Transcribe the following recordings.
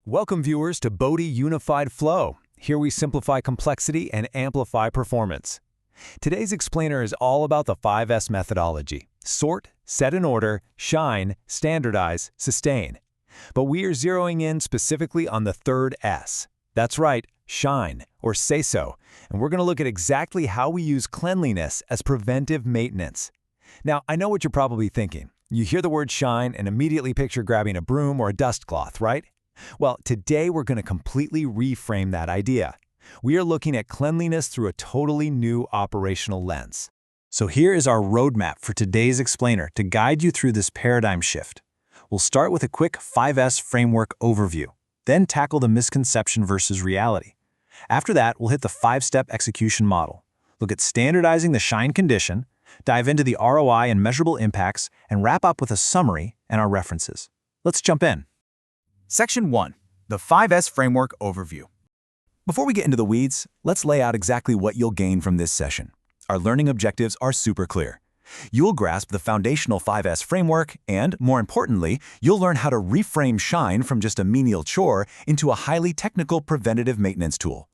Welcome viewers to Bodhi Unified Flow. Here we simplify complexity and amplify performance. Today's explainer is all about the 5S methodology: sort, set in order, shine, standardize, sustain. But we are zeroing in specifically on the third S. That's right, shine, or Seiso, and we're going to look at exactly how we use cleanliness as preventive maintenance. Now, I know what you're probably thinking. You hear the word shine and immediately picture grabbing a broom or a dust cloth, right? Well, today we're going to completely reframe that idea. We are looking at cleanliness through a totally new operational lens. So here is our roadmap for today's explainer to guide you through this paradigm shift. We'll start with a quick 5S framework overview, then tackle the misconception versus reality. After that, we'll hit the 5-step execution model, look at standardizing the shine condition, dive into the ROI and measurable impacts, and wrap up with a summary and our references. Let's jump in. Section 1. The 5S Framework Overview. Before we get into the weeds, let's lay out exactly what you'll gain from this session. Our learning objectives are super clear. You'll grasp the foundational 5S framework and, more importantly, you'll learn how to reframe shine from just a menial chore into a highly technical preventative maintenance tool.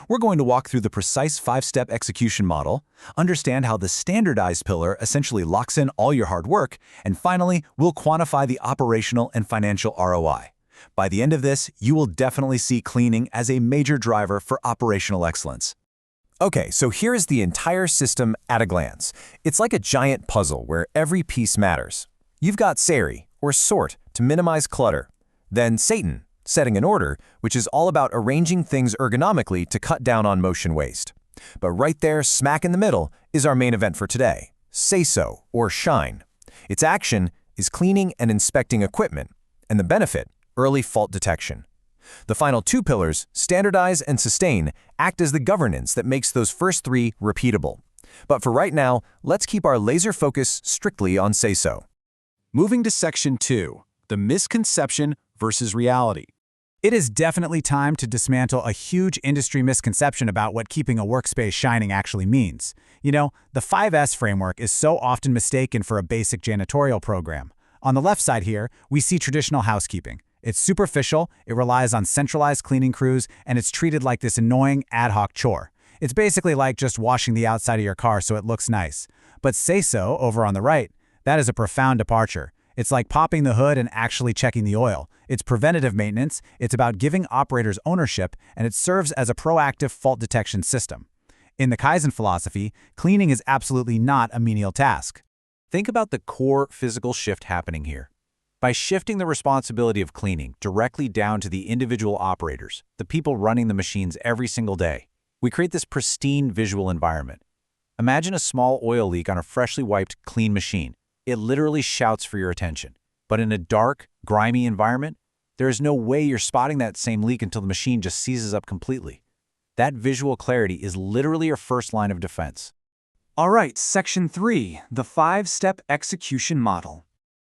We're going to walk through the precise 5-step execution model, understand how the standardized pillar essentially locks in all your hard work, and finally, we'll quantify the operational and financial ROI. By the end of this, you will definitely see cleaning as a major driver for operational excellence. Okay, so here is the entire system at a glance. It's like a giant puzzle where every piece matters. You've got Sari, or sort, to minimize clutter. Then Satan, setting in order, which is all about arranging things ergonomically to cut down on motion waste. But right there, smack in the middle, is our main event for today: Seiso, or shine. Its action is cleaning and inspecting equipment, and the benefit: early fault detection. The final two pillars, standardize and sustain, act as the governance that makes those first three repeatable. But for right now, let's keep our laser focus strictly on Seiso. Moving to Section 2, the misconception versus reality. It is definitely time to dismantle a huge industry misconception about what keeping a workspace shining actually means. You know, the 5S framework is so often mistaken for a basic janitorial program. On the left side here, we see traditional housekeeping. It's superficial, it relies on centralized cleaning crews, and it's treated like this annoying ad hoc chore. It's basically like just washing the outside of your car so it looks nice. But Seiso, over on the right, that is a profound departure. It's like popping the hood and actually checking the oil. It's preventative maintenance, it's about giving operators ownership, and it serves as a proactive fault detection system. In the Kaizen philosophy, cleaning is absolutely not a menial task. Think about the core physical shift happening here. By shifting the responsibility of cleaning directly down to the individual operators, the people running the machines every single day, we create this pristine visual environment. Imagine a small oil leak on a freshly wiped, clean machine. It literally shouts for your attention. But in a dark, grimy environment, there is no way you're spotting that same leak until the machine just seizes up completely. That visual clarity is literally your first line of defense. All right, Section 3, the 5-step execution model.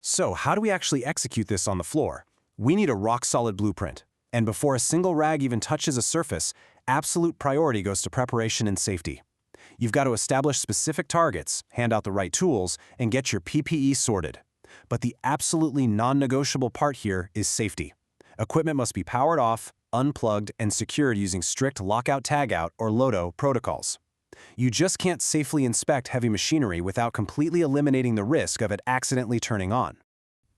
So how do we actually execute this on the floor? We need a rock-solid blueprint. And before a single rag even touches a surface, absolute priority goes to preparation and safety. You've got to establish specific targets, hand out the right tools, and get your PPE sorted. But the absolutely non-negotiable part here is safety. Equipment must be powered off, unplugged, and secured using strict lockout-tagout or LOTO protocols. You just can't safely inspect heavy machinery without completely eliminating the risk of it accidentally turning on.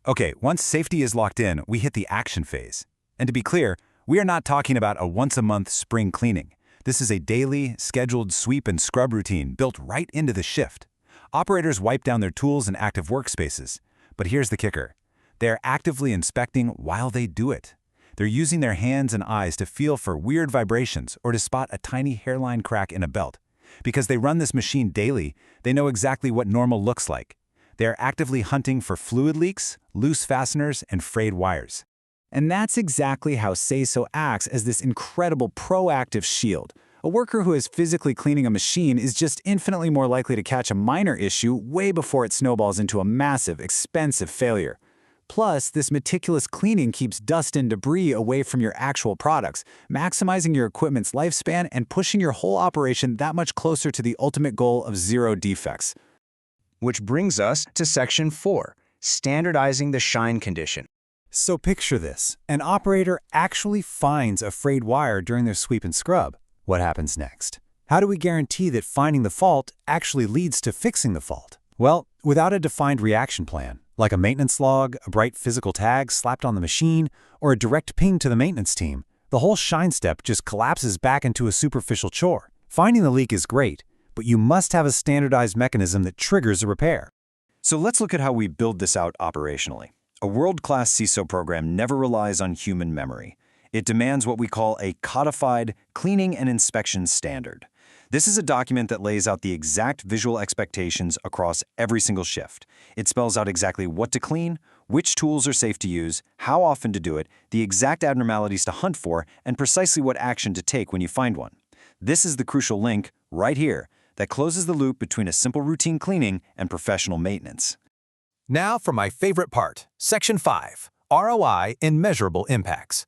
Okay, once safety is locked in, we hit the action phase. And to be clear, we are not talking about a once-a-month spring cleaning. This is a daily, scheduled sweep and scrub routine built right into the shift. Operators wipe down their tools in active workspaces. But here's the kicker. They are actively inspecting while they do it. They're using their hands and eyes to feel for weird vibrations or to spot a tiny hairline crack in a belt. Because they run this machine daily, they know exactly what normal looks like. They are actively hunting for fluid leaks, loose fasteners, and frayed wires. And that's exactly how Seiso acts as this incredible proactive shield. A worker who is physically cleaning a machine is just infinitely more likely to catch a minor issue way before it snowballs into a massive, expensive failure. Plus, this meticulous cleaning keeps dust and debris away from your actual products, maximizing your equipment's lifespan and pushing your whole operation that much closer to the ultimate goal of zero defects. Which brings us to Section 4, standardizing the shine condition. So picture this. An operator actually finds a frayed wire during their sweep and scrub. What happens next? How do we guarantee that finding the fault actually leads to fixing the fault? Well, without a defined reaction plan, like a maintenance log, a bright physical tag slapped on the machine, or a direct ping to the maintenance team, the whole shine step just collapses back into a superficial chore. Finding the leak is great, but you must have a standardized mechanism that triggers a repair. So let's look at how we build this out operationally. A world-class Seiso program never relies on human memory. It demands what we call a codified cleaning and inspection standard. This is a document that lays out the exact visual expectations across every single shift. It spells out exactly what to clean, which tools are safe to use, how often to do it, the exact abnormalities to hunt for, and precisely what action to take when you find one. This is the crucial link, right here, that closes the loop between a simple routine cleaning and professional maintenance. Now for my favorite part, Section 5, ROI and Measurable Impacts.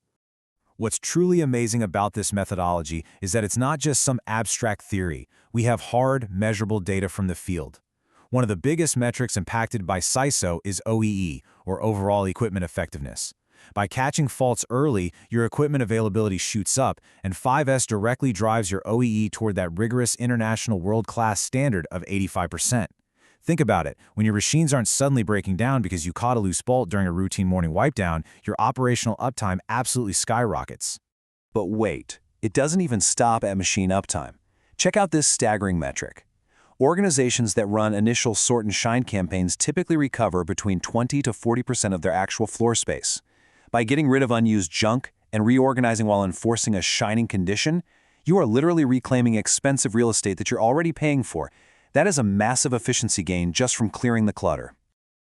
What's truly amazing about this methodology is that it's not just some abstract theory. We have hard, measurable data from the field. One of the biggest metrics impacted by Seiso is OEE, or overall equipment effectiveness. By catching faults early, your equipment availability shoots up, and 5S directly drives your OEE toward that rigorous international world-class standard of 85%. Think about it. When your machines aren't suddenly breaking down because you caught a loose bolt during a routine morning wipe down, your operational uptime absolutely skyrockets. But wait, it doesn't even stop at machine uptime. Check out this staggering metric. Organizations that run initial sort and shine campaigns typically recover between 20 to 40% of their actual floor space. By getting rid of unused junk and reorganizing while enforcing a shining condition, you are literally reclaiming expensive real estate that you're already paying for. That is a massive efficiency gain just from clearing the clutter.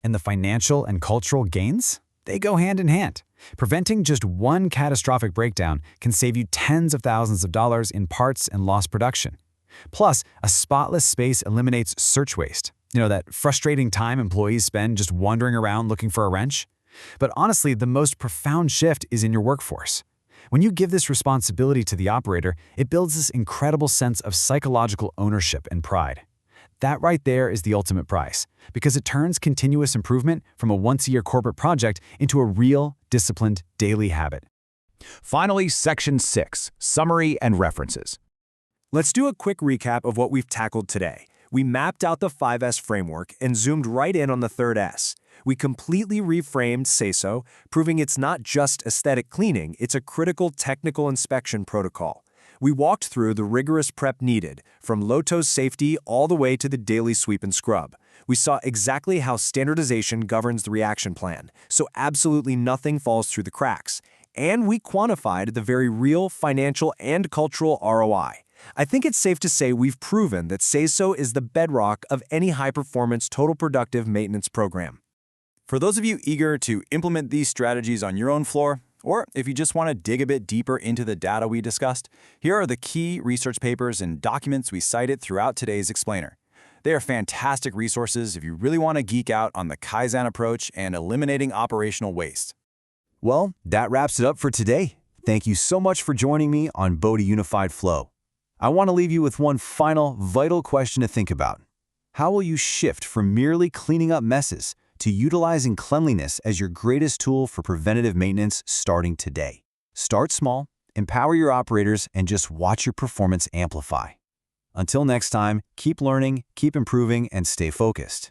And the financial and cultural gains? They go hand in hand. Preventing just one catastrophic breakdown can save you tens of thousands of dollars in parts and lost production. Plus, a spotless space eliminates search waste. That frustrating time employees spend just wandering around looking for a wrench. But honestly, the most profound shift is in your workforce. When you give this responsibility to the operator, it builds this incredible sense of psychological ownership and pride. That right there is the ultimate prize, because it turns continuous improvement from a once-a-year corporate project into a real, disciplined, daily habit. Finally, Section 6, Summary and References. Let's do a quick recap of what we've tackled today. We mapped out the 5S framework and zoomed right in on the third S. We completely reframed Seiso, proving it's not just aesthetic cleaning, it's a critical technical inspection protocol. We walked through the rigorous prep needed, from low-toe safety all the way to the daily sweep and scrub. We saw exactly how standardization governs the reaction plan, so absolutely nothing falls through the cracks. And we quantified the very real financial and cultural ROI. I think it's safe to say we've proven that Seiso is the bedrock of any high-performance total productive maintenance program. For those of you eager to implement these strategies on your own floor, or if you just want to dig a bit deeper into the data we discussed, here are the key research papers and documents we cited throughout today's explainer. They are fantastic resources if you really want to geek out on the Kaizen approach and eliminating operational waste. Well, that wraps it up for today. Thank you so much for joining me on Bodhi Unified Flow. I want to leave you with one final, vital question to think about. How will you shift from merely cleaning up messes to utilizing cleanliness as your greatest tool for preventative maintenance starting today? Start small, empower your operators, and just watch your performance amplify. Until next time, keep learning, keep improving, and stay focused.